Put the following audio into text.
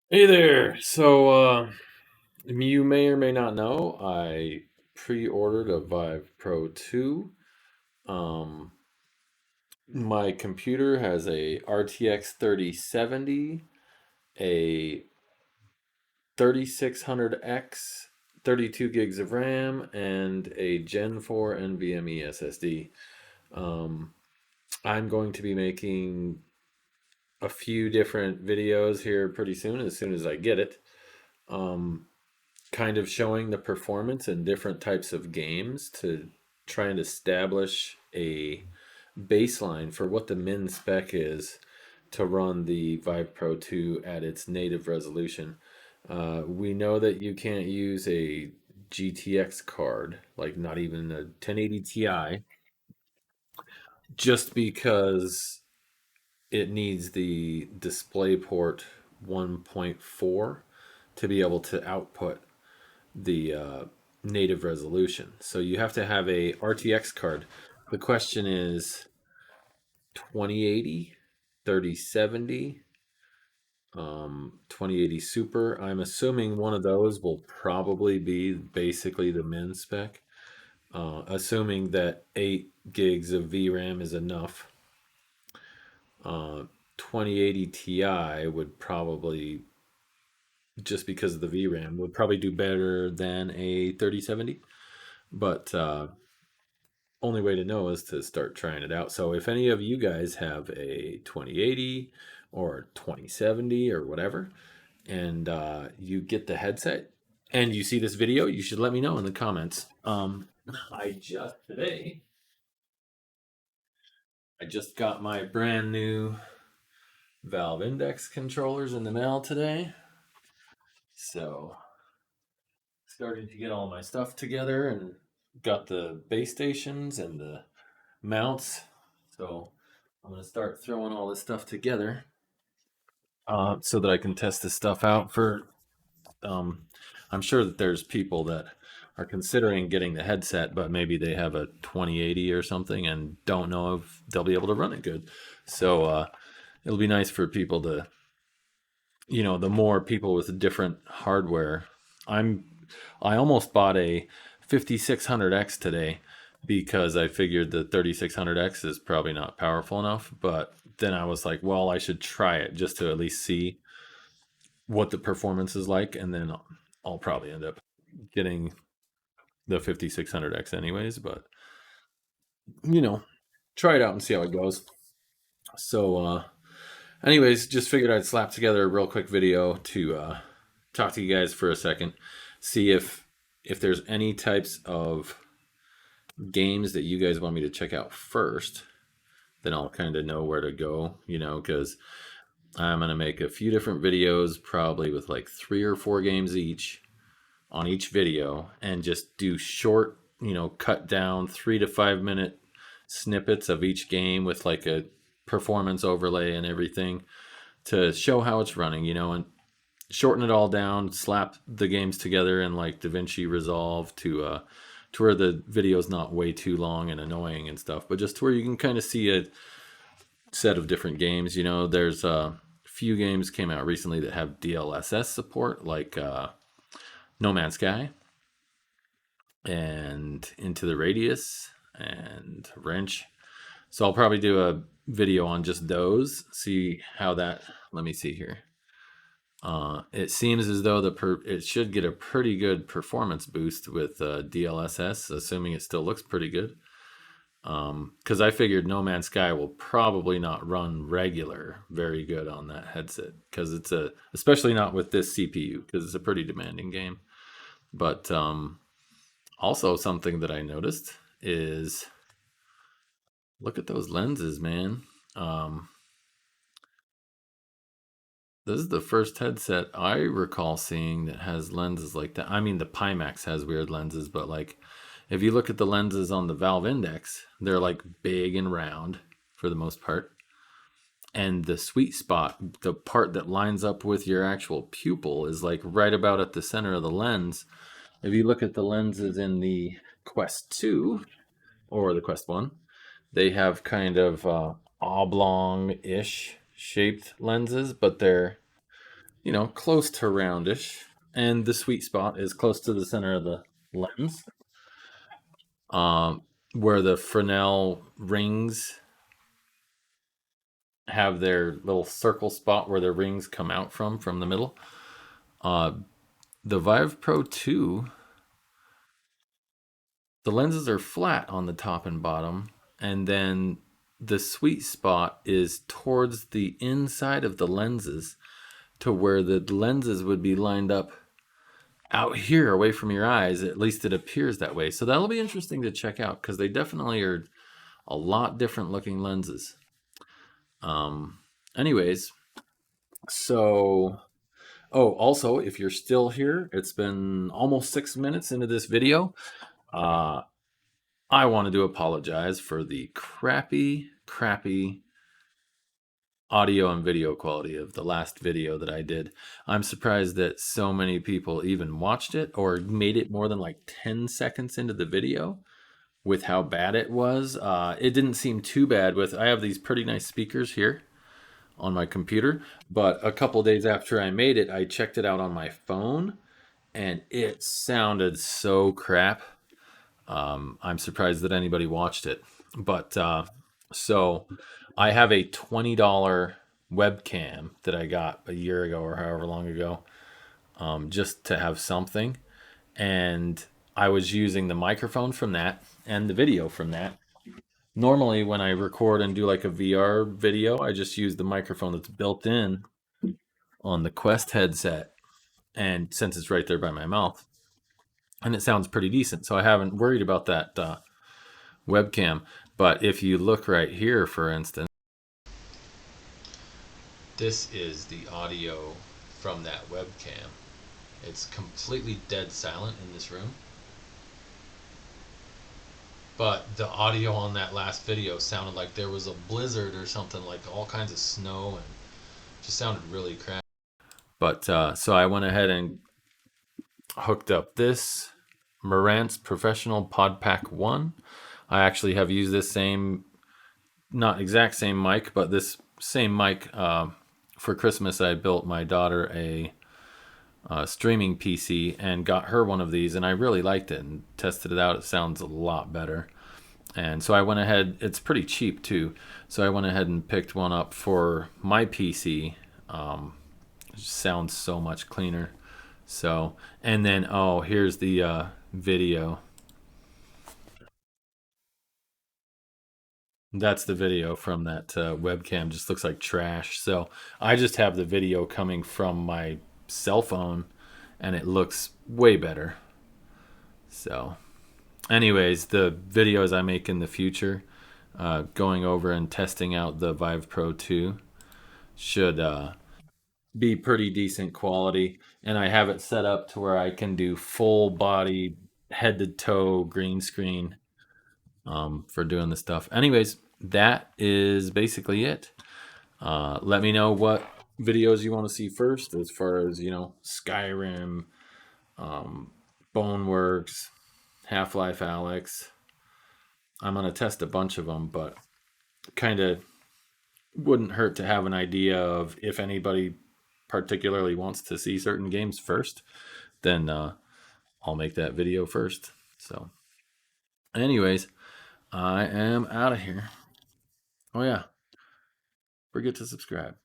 Hey there. You may or may not know, I pre-ordered a Vive Pro 2. Um, my computer has a RTX 3070, a 3600X, 32 gigs of RAM, and a Gen 4 NVMe SSD. Um, I'm going to be making a few different videos here pretty soon, as soon as I get it. Um, kind of showing the performance in different types of games to try and establish a baseline for what the min spec is to run the Vive Pro 2 at its native resolution. We know that you can't use a GTX card, like not even a 1080 Ti, just because it needs the DisplayPort 1.4 to be able to output the native resolution. So you have to have a RTX card. The question is 2080, 3070, 2080 Super. I'm assuming one of those will probably be basically the min spec, assuming that 8 gigs of VRAM is enough. 2080 Ti would probably, just because of the VRAM, would probably do better than a 3070. But only way to know is to start trying it out. So if any of you guys have a 2080 or 2070 or whatever, and you get the headset and you see this video, you should let me know in the comments. I just today, I just got my brand new Valve Index controllers in the mail today. So starting to get all my stuff together and got the base stations and the mounts. So I'm going to start throwing all this stuff together so that I can test this stuff out for. Um, I'm sure that there's people that are considering getting the headset, but maybe they have a 2080 or something and don't know if they'll be able to run it good. So it'll be nice for people to, the more people with different hardware. I'm I almost bought a 5600X today because I figured the 3600X is probably not powerful enough, but then I was like, well, I should try it just to at least see what the performance is like, and then I'll probably end up getting the 5600X anyways, but you know, try it out and see how it goes. So anyways, just figured I'd slap together a real quick video to talk to you guys for a second, see if there's any types of games that you guys want me to check out first. Then I'll kind of know where to go, because I'm going to make a few different videos, probably with like 3 or 4 games each on each video, and just do short, cut down 3 to 5 minute snippets of each game with like a performance overlay and everything to show how it's running, and shorten it all down, slap the games together in like DaVinci Resolve to where the video is not way too long and annoying and stuff, but just to where you can kind of see a set of different games. There's a few games came out recently that have DLSS support, like No Man's Sky and Into the Radius and Wrench. So I'll probably do a video on just those, see how that. Let me see here. It seems as though it should get a pretty good performance boost with DLSS, assuming it still looks pretty good. Because I figured No Man's Sky will probably not run regular very good on that headset, because especially not with this CPU, because it's a pretty demanding game. But also something that I noticed is, look at those lenses, man. This is the first headset I recall seeing that has lenses like that. I mean, the Pimax has weird lenses, but like if you look at the lenses on the Valve Index, they're like big and round for the most part. And the sweet spot, the part that lines up with your actual pupil, is like right about at the center of the lens. If you look at the lenses in the Quest 2 or the Quest 1, they have kind of oblong ish shaped lenses, but they're close to roundish. And the sweet spot is close to the center of the lens, where the Fresnel rings have their little circle spot where the rings come out from the middle. The Vive Pro 2, the lenses are flat on the top and bottom, and then the sweet spot is towards the inside of the lenses to where the lenses would be lined up out here away from your eyes. At least it appears that way. So that'll be interesting to check out because they definitely are a lot different looking lenses. Anyways, so also, if you're still here, it's been almost 6 minutes into this video. I wanted to apologize for the crappy audio and video quality of the last video that I did. I'm surprised that so many people even watched it or made it more than like 10 seconds into the video with how bad it was. It didn't seem too bad I have these pretty nice speakers here on my computer, but a couple days after I made it, I checked it out on my phone and it sounded so crap. I'm surprised that anybody watched it. But so I have a $20 webcam that I got a year ago or however long ago, just to have something. And I was using the microphone from that and the video from that. Normally, when I record and do like a VR video, I just use the microphone that's built in on the Quest headset. And since it's right there by my mouth, and it sounds pretty decent. So I haven't worried about that webcam. But if you look right here, for instance, this is the audio from that webcam. It's completely dead silent in this room. But the audio on that last video sounded like there was a blizzard or something, like all kinds of snow, and just sounded really crappy. But so I went ahead and hooked up this Marantz Professional Pod Pack 1. I actually have used this same, not exact same mic, but this same mic. For Christmas, I built my daughter a streaming PC and got her one of these, and I really liked it and tested it out. It sounds a lot better. And so I went ahead, it's pretty cheap too. So I went ahead and picked one up for my PC. It sounds so much cleaner. So, and then, here's the video. That's the video from that webcam. Just looks like trash. So I just have the video coming from my cell phone and it looks way better. So anyways, the videos I make in the future, going over and testing out the Vive Pro 2 should be pretty decent quality. And I have it set up to where I can do full body, head to toe green screen for doing the stuff. Anyways, that is basically it. Let me know what videos you want to see first, as far as Skyrim, Boneworks, Half-Life Alyx. I'm gonna test a bunch of them, but kind of wouldn't hurt to have an idea of if anybody particularly wants to see certain games first, then I'll make that video first. So anyways, I am out of here. Oh yeah, forget to subscribe.